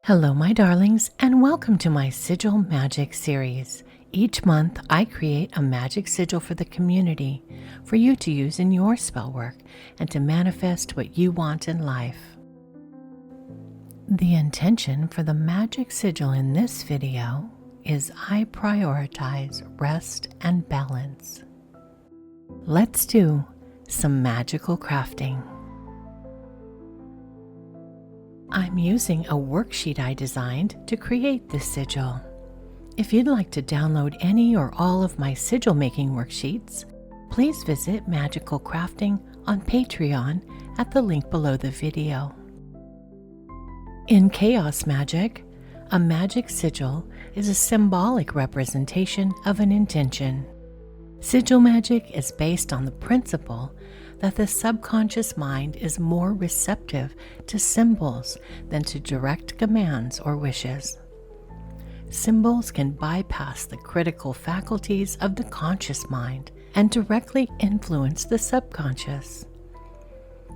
Hello, my darlings, and welcome to my Sigil Magic series. Each month, I create a magic sigil for the community for you to use in your spell work and to manifest what you want in life. The intention for the magic sigil in this video is I prioritize rest and balance. Let's do some magical crafting. I'm using a worksheet I designed to create this sigil. If you'd like to download any or all of my sigil making worksheets, please visit Magical Crafting on Patreon at the link below the video. In Chaos Magic, a magic sigil is a symbolic representation of an intention. Sigil magic is based on the principle that the subconscious mind is more receptive to symbols than to direct commands or wishes. Symbols can bypass the critical faculties of the conscious mind and directly influence the subconscious.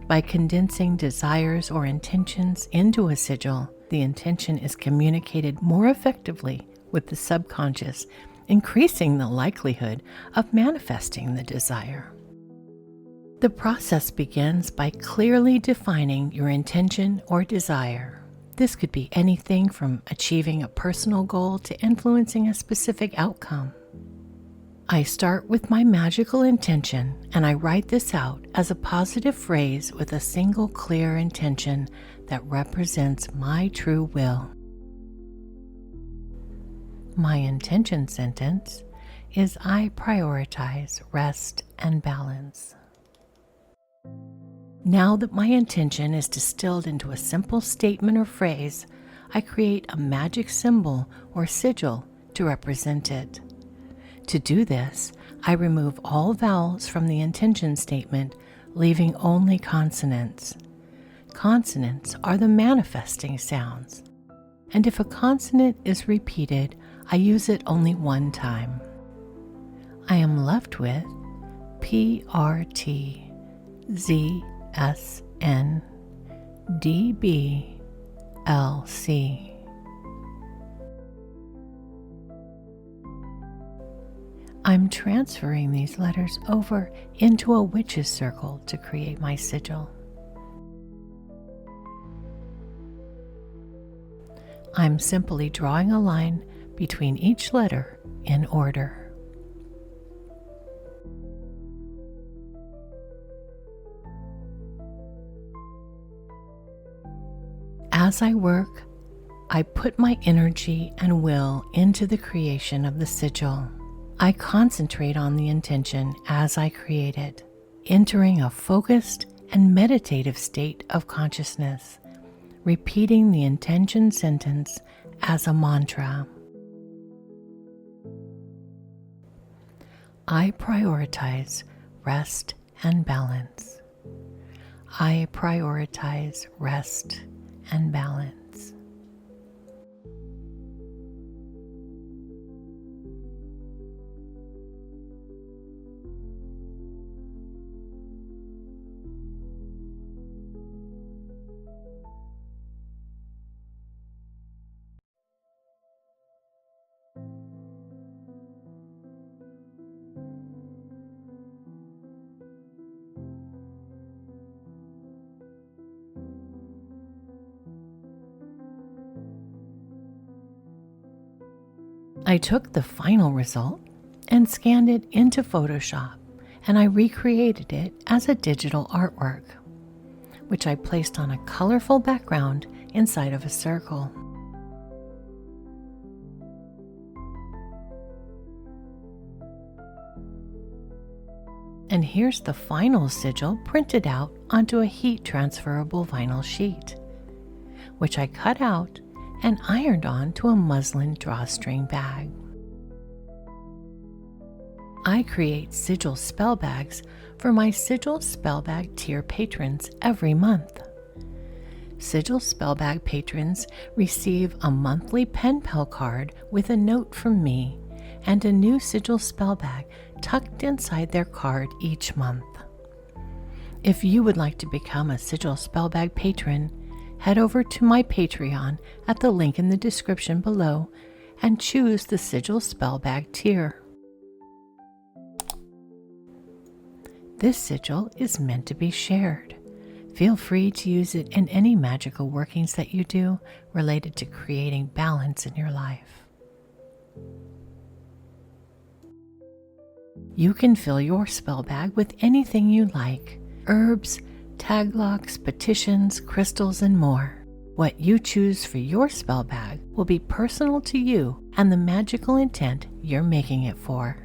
By condensing desires or intentions into a sigil, the intention is communicated more effectively with the subconscious, increasing the likelihood of manifesting the desire. The process begins by clearly defining your intention or desire. This could be anything from achieving a personal goal to influencing a specific outcome. I start with my magical intention and I write this out as a positive phrase with a single clear intention that represents my true will. My intention sentence is I prioritize rest and balance. Now that my intention is distilled into a simple statement or phrase, I create a magic symbol or sigil to represent it. To do this, I remove all vowels from the intention statement, leaving only consonants. Consonants are the manifesting sounds, and if a consonant is repeated, I use it only one time. I am left with PRT ZSNDBLC. I'm transferring these letters over into a witch's circle to create my sigil. I'm simply drawing a line between each letter in order. As I work, I put my energy and will into the creation of the sigil. I concentrate on the intention as I create it, entering a focused and meditative state of consciousness, repeating the intention sentence as a mantra. I prioritize rest and balance. I prioritize rest and balance. I took the final result and scanned it into Photoshop, and I recreated it as a digital artwork, which I placed on a colorful background inside of a circle. And here's the final sigil printed out onto a heat transferable vinyl sheet, which I cut out and ironed on to a muslin drawstring bag. I create sigil spell bags for my Sigil Spell Bag tier patrons every month. Sigil Spell Bag patrons receive a monthly pen pal card with a note from me and a new Sigil Spell Bag tucked inside their card each month. If you would like to become a Sigil Spell Bag patron, head over to my Patreon at the link in the description below and choose the Sigil Spell Bag tier. This sigil is meant to be shared. Feel free to use it in any magical workings that you do related to creating balance in your life. You can fill your spell bag with anything you like: herbs, taglocks, petitions, crystals, and more. What you choose for your spell bag will be personal to you and the magical intent you're making it for.